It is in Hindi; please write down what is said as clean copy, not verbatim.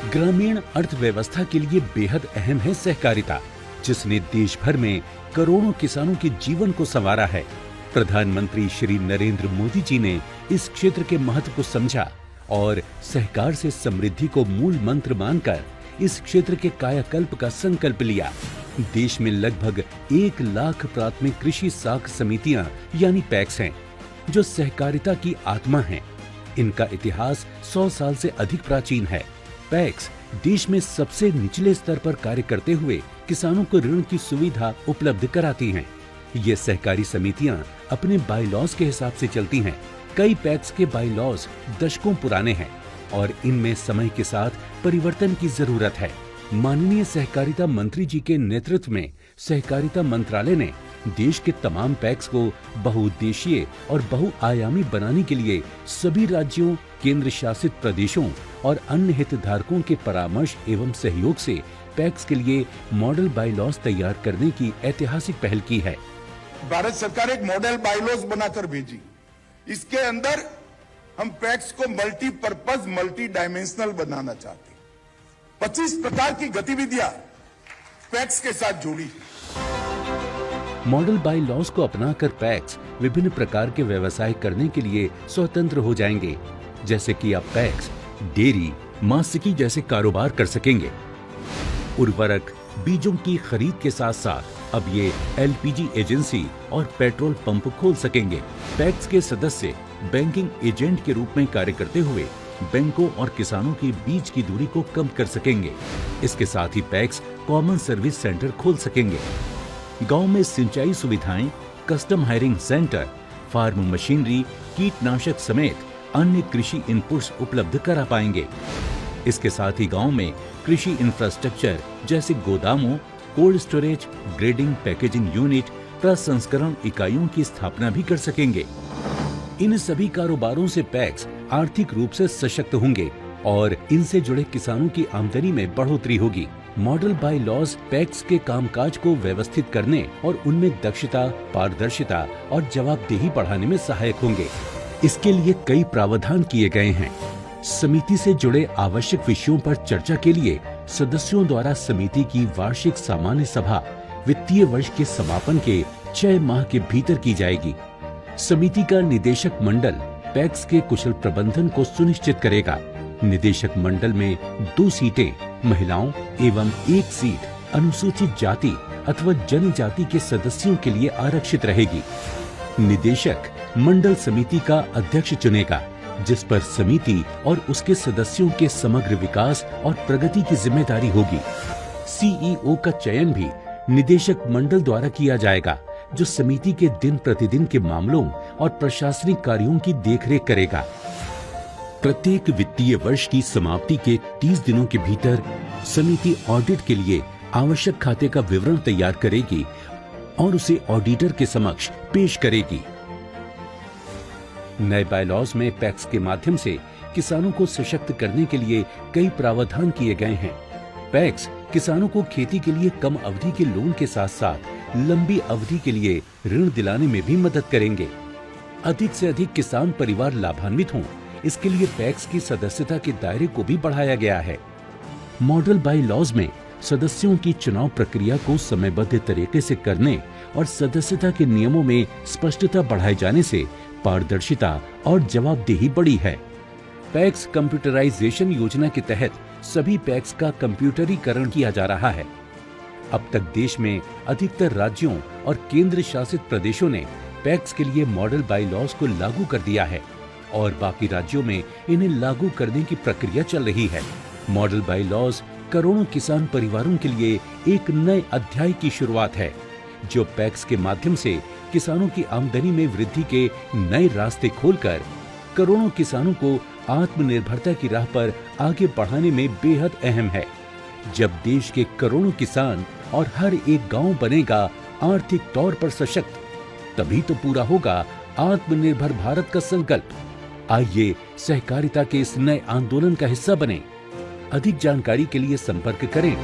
ग्रामीण अर्थव्यवस्था के लिए बेहद अहम है सहकारिता, जिसने देश भर में करोड़ों किसानों के जीवन को संवारा है। प्रधानमंत्री श्री नरेंद्र मोदी जी ने इस क्षेत्र के महत्व को समझा और सहकार से समृद्धि को मूल मंत्र मानकर इस क्षेत्र के कायाकल्प का संकल्प लिया। देश में लगभग 1 लाख प्राथमिक कृषि साख समितियां यानी पैक्स हैं, जो सहकारिता की आत्मा हैं। इनका इतिहास 100 साल से अधिक प्राचीन है। पैक्स देश में सबसे निचले स्तर पर कार्य करते हुए किसानों को ऋण की सुविधा उपलब्ध कराती हैं। ये सहकारी समितियां अपने बायलॉज के हिसाब से चलती हैं। कई पैक्स के बायलॉज दशकों पुराने हैं और इनमें समय के साथ परिवर्तन की जरूरत है। माननीय सहकारिता मंत्री जी के नेतृत्व में सहकारिता मंत्रालय ने देश के तमाम पैक्स को बहुउद्देशीय और बहुआयामी बनाने के लिए सभी राज्यों, केंद्र शासित प्रदेशों और अन्य हितधारकों के परामर्श एवं सहयोग से पैक्स के लिए मॉडल बायलॉज तैयार करने की ऐतिहासिक पहल की है। भारत सरकार एक मॉडल बायलॉज बनाकर भेजी। इसके अंदर हम पैक्स को मल्टीपर्पज, मल्टी डायमेंशनल बनाना चाहते हैं। 25 प्रकार की गतिविधियां पैक्स के साथ जुड़ी। मॉडल बायलॉज को अपनाकर पैक्स विभिन्न प्रकार के व्यवसाय करने के लिए स्वतंत्र हो जाएंगे, जैसे कि अब पैक्स डेयरी, मांसिकी जैसे कारोबार कर सकेंगे। उर्वरक, बीजों की खरीद के साथ साथ अब ये एलपीजी एजेंसी और पेट्रोल पंप खोल सकेंगे। पैक्स के सदस्य बैंकिंग एजेंट के रूप में कार्य करते हुए बैंकों और किसानों के बीच की दूरी को कम कर सकेंगे। इसके साथ ही पैक्स कॉमन सर्विस सेंटर खोल सकेंगे। गांव में सिंचाई सुविधाएं, custom hiring centre, farm machinery, कीटनाशक समेत अन्य कृषि इनपुट्स उपलब्ध करा पाएंगे। इसके साथ ही गांव में कृषि इंफ्रास्ट्रक्चर जैसे गोदामों, cold storage, grading, packaging unit, प्रसंस्करण इकाइयों की स्थापना भी कर सकेंगे। इन सभी कारोबारों से पैक्स आर्थिक रूप से सशक्त होंगे और इनसे जुड़े किसानों की आमदनी में बढ़ोतरी होगी। मॉडल बाय लॉज पैक्स के कामकाज को व्यवस्थित करने और उनमें दक्षता, पारदर्शिता और जवाबदेही बढ़ाने में सहायक होंगे। इसके लिए कई प्रावधान किए गए हैं। समिति से जुड़े आवश्यक विषयों पर चर्चा के लिए सदस्यों द्वारा समिति की वार्षिक सामान्य सभा वित्तीय वर्ष के समापन के 6 माह के भीतर की जाएगी। समिति का निदेशक मंडल पैक्स के कुशल प्रबंधन को सुनिश्चित करेगा। निदेशक मंडल में 2 सीटें महिलाओं एवं 1 सीट अनुसूचित जाति अथवा जनजाति के सदस्यों के लिए आरक्षित रहेगी। निदेशक मंडल समिति का अध्यक्ष चुनेगा, जिस पर समिति और उसके सदस्यों के समग्र विकास और प्रगति की जिम्मेदारी होगी। सीईओ का चयन भी निदेशक मंडल द्वारा किया जाएगा, जो समिति के दिन प्रतिदिन के मामलों और प्रशासनिक कार्यों की देखरेख करेगा। प्रत्येक वित्तीय वर्ष की समाप्ति के 30 दिनों के भीतर समिति ऑडिट के लिए आवश्यक खाते का विवरण तैयार करेगी और उसे ऑडिटर के समक्ष पेश करेगी। नए बायलॉज में पैक्स के माध्यम से किसानों को सशक्त करने के लिए कई प्रावधान किए गए हैं। पैक्स किसानों को खेती के लिए कम अवधि के लोन के साथ साथ लंबी अवधि के लिए ऋण दिलाने में भी मदद करेंगे। अधिक से अधिक किसान परिवार लाभान्वित हों, इसके लिए पैक्स की सदस्यता के दायरे को भी बढ़ाया गया है। मॉडल बाय लॉज में सदस्यों की चुनाव प्रक्रिया को समयबद्ध तरीके से करने और सदस्यता के नियमों में स्पष्टता बढ़ाए जाने से पारदर्शिता और जवाबदेही बढ़ी है। पैक्स कंप्यूटराइजेशन योजना के तहत सभी पैक्स का कंप्यूटरीकरण किया जा रहा है। अब तक देश में अधिकतर राज्यों और केंद्र शासित प्रदेशों ने पैक्स के लिए मॉडल बाय लॉज को लागू कर दिया है और बाकी राज्यों में इन्हें लागू करने की प्रक्रिया चल रही है। मॉडल बाय लॉज करोड़ों किसान परिवारों के लिए एक नए अध्याय की शुरुआत है, जो पैक्स के माध्यम से किसानों की आमदनी में वृद्धि के नए रास्ते खोलकर करोड़ों किसानों को आत्मनिर्भरता की राह पर आगे बढ़ाने में बेहद अहम है। जब देश के करोड़ों किसान और हर एक गांव बनेगा आर्थिक तौर पर सशक्त, तभी तो पूरा होगा आत्मनिर्भर भारत का संकल्प। आइए सहकारिता के इस नए आंदोलन का हिस्सा बने। अधिक जानकारी के लिए संपर्क करें